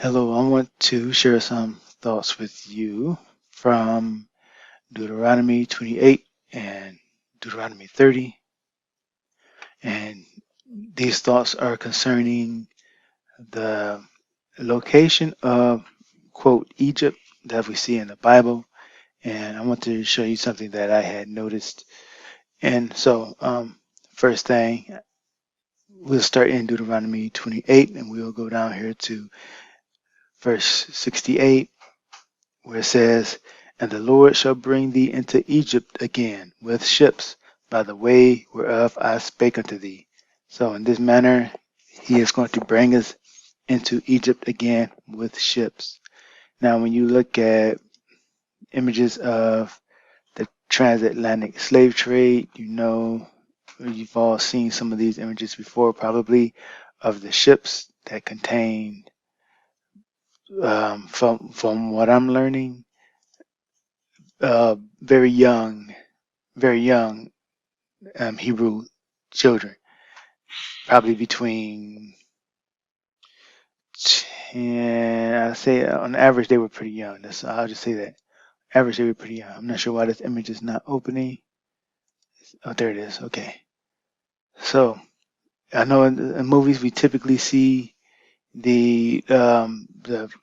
Hello, I want to share some thoughts with you from Deuteronomy 28 and Deuteronomy 30. And these thoughts are concerning the location of, quote, Egypt that we see in the Bible. And I want to show you something that I had noticed. And so, first thing, we'll start in Deuteronomy 28 and we'll go down here to verse 68, where it says, "And the Lord shall bring thee into Egypt again with ships by the way whereof I spake unto thee." So in this manner, he is going to bring us into Egypt again with ships. Now, when you look at images of the transatlantic slave trade, you've all seen some of these images before, probably, of the ships that contain, from what I'm learning, very young Hebrew children, probably between 10, I say on average they were pretty young. I'll just say that. Average they were pretty young. I'm not sure why this image is not opening. Oh, there it is. Okay. So I know in movies we typically see the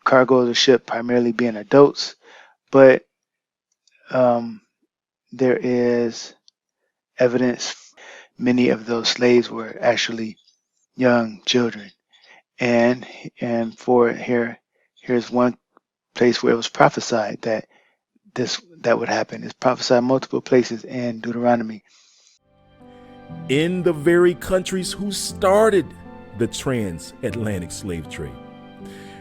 cargo of the ship primarily being adults, but there is evidence many of those slaves were actually young children. And for here's one place where it was prophesied that that would happen. It's prophesied multiple places in Deuteronomy. In the very countries who started the transatlantic slave trade.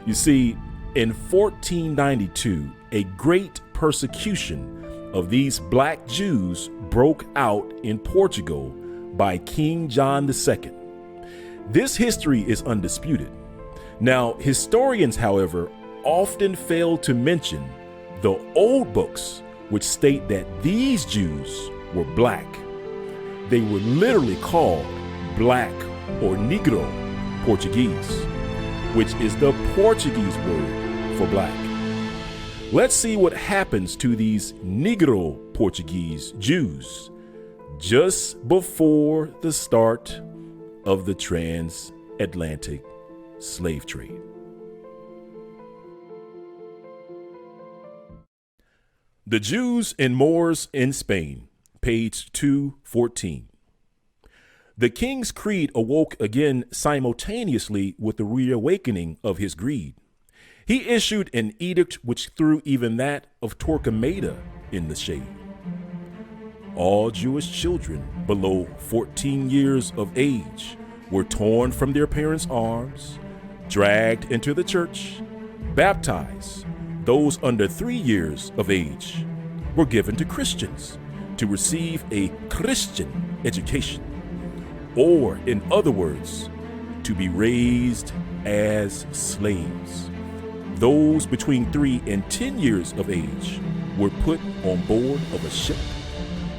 You see, in 1492, a great persecution of these black Jews broke out in Portugal by King John II. This history is undisputed. Now, historians, however, often fail to mention the old books which state that these Jews were black. They were literally called black or Negro Portuguese, which is the Portuguese word for black. Let's see what happens to these Negro Portuguese Jews just before the start of the transatlantic slave trade. The Jews and Moors in Spain, page 214. The King's Creed awoke again simultaneously with the reawakening of his greed. He issued an edict which threw even that of Torquemada in the shade. All Jewish children below 14 years of age were torn from their parents' arms, dragged into the church, baptized. Those under 3 years of age were given to Christians to receive a Christian education, or in other words, to be raised as slaves. Those between 3 and 10 years of age were put on board of a ship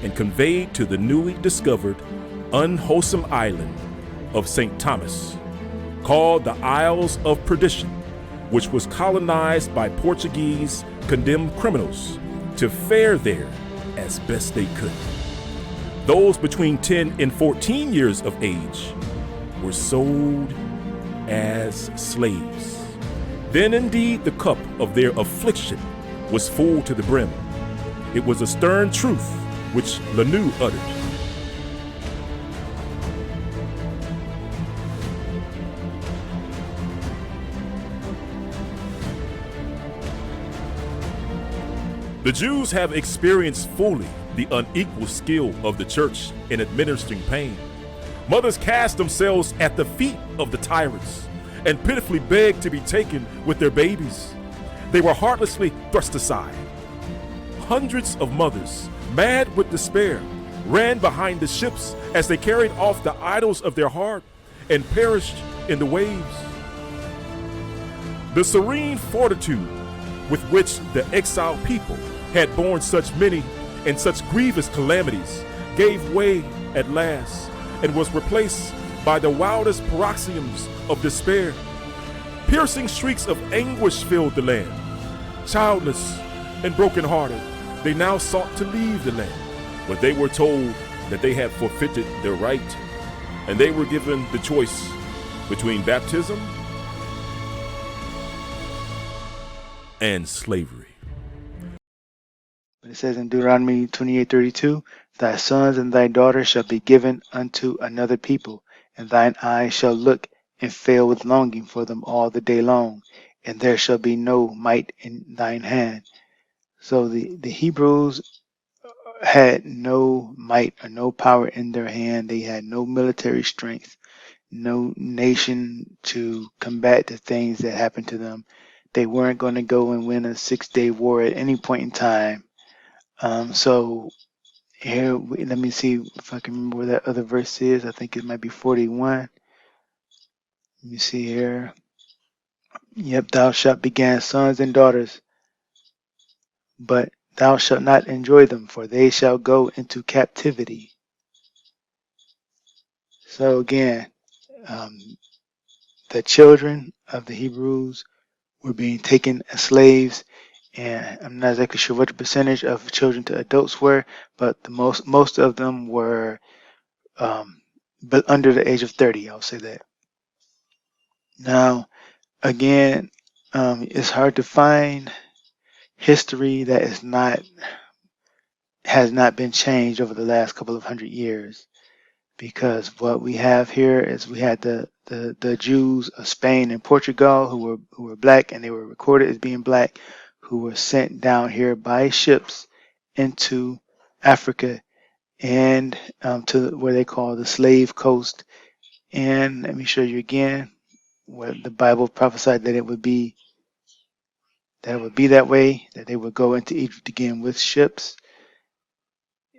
and conveyed to the newly discovered unwholesome island of St. Thomas, called the Isles of Perdition, which was colonized by Portuguese condemned criminals to fare there as best they could. Those between 10 and 14 years of age were sold as slaves. Then indeed the cup of their affliction was full to the brim. It was a stern truth which La Noue uttered. The Jews have experienced fully the unequal skill of the church in administering pain. Mothers cast themselves at the feet of the tyrants and pitifully begged to be taken with their babies. They were heartlessly thrust aside. Hundreds of mothers, mad with despair, ran behind the ships as they carried off the idols of their heart and perished in the waves. The serene fortitude with which the exiled people had borne such many and such grievous calamities gave way at last and was replaced by the wildest paroxysms of despair. Piercing shrieks of anguish filled the land. Childless and brokenhearted, they now sought to leave the land, but they were told that they had forfeited their right, and they were given the choice between baptism and slavery. But it says in Deuteronomy 28:32, thy sons and thy daughters shall be given unto another people, and thine eyes shall look and fail with longing for them all the day long, and there shall be no might in thine hand. So the Hebrews had no might or no power in their hand. They had no military strength, no nation to combat the things that happened to them. They weren't going to go and win a 6-day war at any point in time. So here, let me see if I can remember where that other verse is. I think it might be 41. Let me see here. Yep, thou shalt begat sons and daughters, but thou shalt not enjoy them, for they shall go into captivity. So again, the children of the Hebrews were being taken as slaves, and I'm not exactly sure what the percentage of children to adults were, but the most of them were but under the age of 30. I'll say that. Now, again, it's hard to find history that has not been changed over the last couple of 100 years, because what we have here is we had the Jews of Spain and Portugal who were black, and they were recorded as being black, who were sent down here by ships into Africa and to where they call the Slave Coast. And let me show you again where the Bible prophesied that it would be that way, that they would go into Egypt again with ships.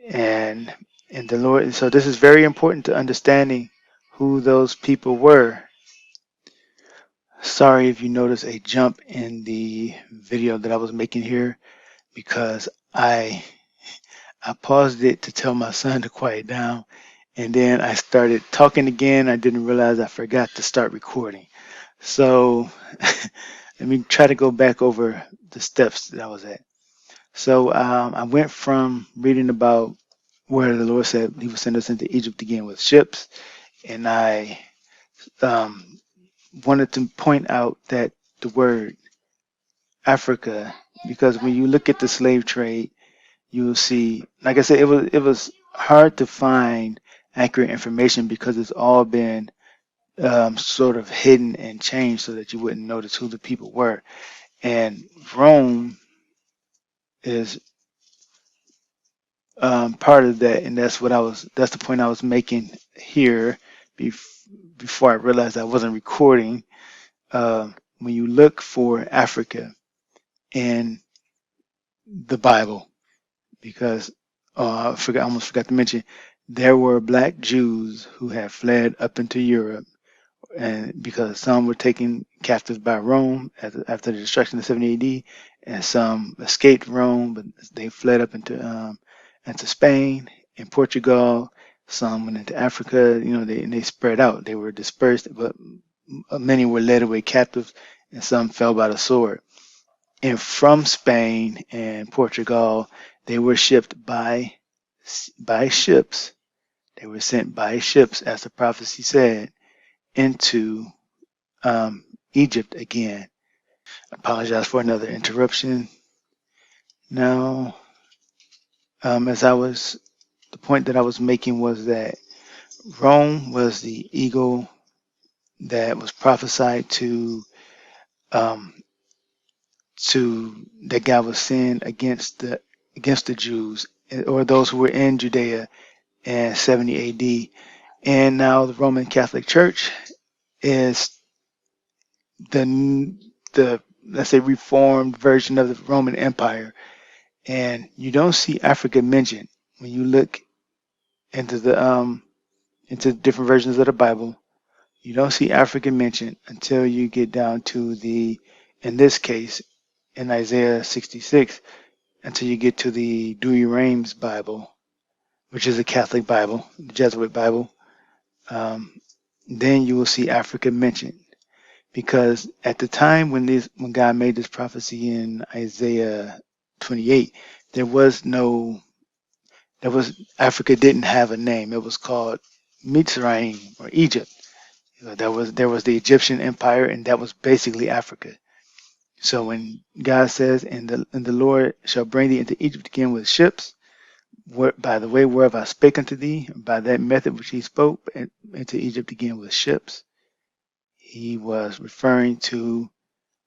And the Lord, so this is very important to understanding who those people were. Sorry if you notice a jump in the video that I was making here, because I paused it to tell my son to quiet down, and then I started talking again. I didn't realize I forgot to start recording. So let me try to go back over the steps that I was at. So I went from reading about where the Lord said he would send us into Egypt again with ships, and I wanted to point out that the word Africa, because when you look at the slave trade, you will see, like I said, it was hard to find accurate information because it's all been sort of hidden and changed so that you wouldn't notice who the people were. And Rome is part of that, and that's the point I was making here before I realized I wasn't recording. When you look for Africa in the Bible, because I almost forgot to mention, there were black Jews who had fled up into Europe, and because some were taken captive by Rome after the destruction of 70 AD, and some escaped Rome, but they fled up into Spain and Portugal. Some went into Africa. They spread out. They were dispersed, but many were led away captive, and some fell by the sword. And from Spain and Portugal, they were shipped by ships. They were sent by ships, as the prophecy said, into Egypt again. I apologize for another interruption. Now, the point that I was making was that Rome was the eagle that was prophesied to that God was send against the Jews, or those who were in Judea in 70 AD. And now the Roman Catholic Church is the let's say reformed version of the Roman Empire, and you don't see Africa mentioned when you look into the different versions of the Bible. You don't see Africa mentioned until you get down to in this case, in Isaiah 66, until you get to the Douay-Rheims Bible, which is a Catholic Bible, the Jesuit Bible. Then you will see Africa mentioned, because at the time when God made this prophecy in Isaiah 28, there was no Africa didn't have a name. It was called Mitzrayim, or Egypt. There was the Egyptian Empire, and that was basically Africa. So when God says, and the Lord shall bring thee into Egypt again with ships, by the way whereof I spake unto thee, by that method which he spoke into Egypt again with ships, he was referring to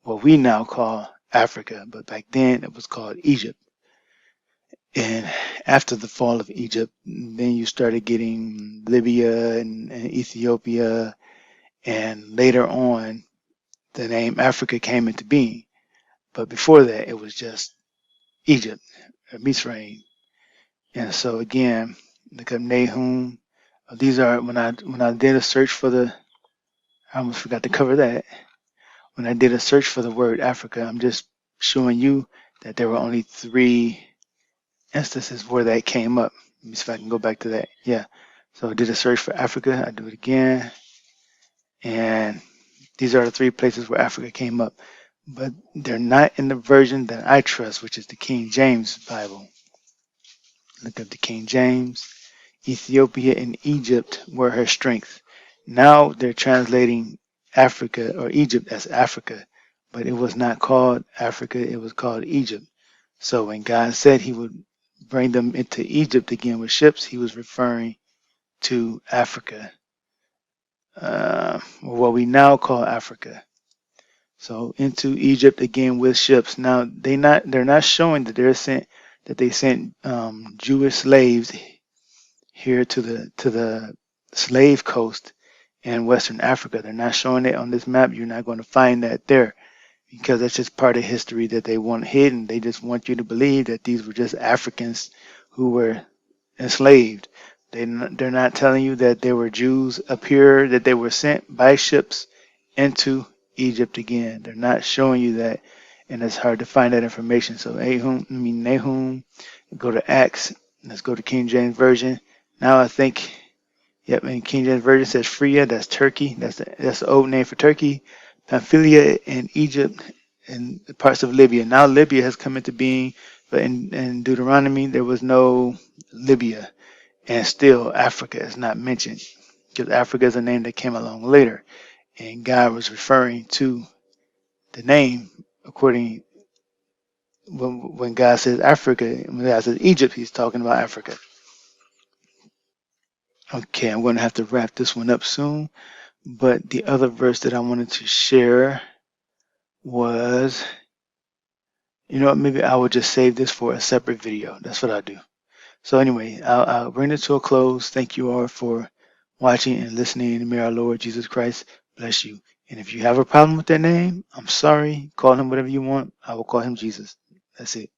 what we now call Africa, but back then it was called Egypt. And after the fall of Egypt, then you started getting Libya and Ethiopia, and later on, the name Africa came into being. But before that, it was just Egypt, or Mitzrayim. And so again, look up Nahum. These are when I did a search for I almost forgot to cover that. When I did a search for the word Africa, I'm just showing you that there were only 3 instances where that came up. Let me see if I can go back to that. Yeah. So I did a search for Africa. I do it again. And these are the 3 places where Africa came up. But they're not in the version that I trust, which is the King James Bible. Look up the King James. Ethiopia and Egypt were her strength. Now they're translating Africa or Egypt as Africa, but it was not called Africa, it was called Egypt. So when God said he would bring them into Egypt again with ships, he was referring to Africa, what we now call Africa. So into Egypt again with ships. Now they're not showing that they sent Jewish slaves here to the slave coast in Western Africa. They're not showing it on this map. You're not going to find that there, because that's just part of history that they want hidden. They just want you to believe that these were just Africans who were enslaved. They're not telling you that there were Jews up here, that they were sent by ships into Egypt again. They're not showing you that, and it's hard to find that information. So Nahum, go to Acts. Let's go to King James Version. Now I think, yep, and King James Version says Phrygia, that's Turkey. That's the old name for Turkey. Pamphylia and Egypt and parts of Libya. Now Libya has come into being, but in Deuteronomy there was no Libya, and still Africa is not mentioned, because Africa is a name that came along later, and God was referring to the name according when God says Africa, when God says Egypt, he's talking about Africa. Okay, I'm going to have to wrap this one up soon, but the other verse that I wanted to share was, maybe I will just save this for a separate video. That's what I'll do. So anyway, I'll bring it to a close. Thank you all for watching and listening, and may our Lord Jesus Christ bless you. And if you have a problem with that name, I'm sorry. Call him whatever you want. I will call him Jesus. That's it.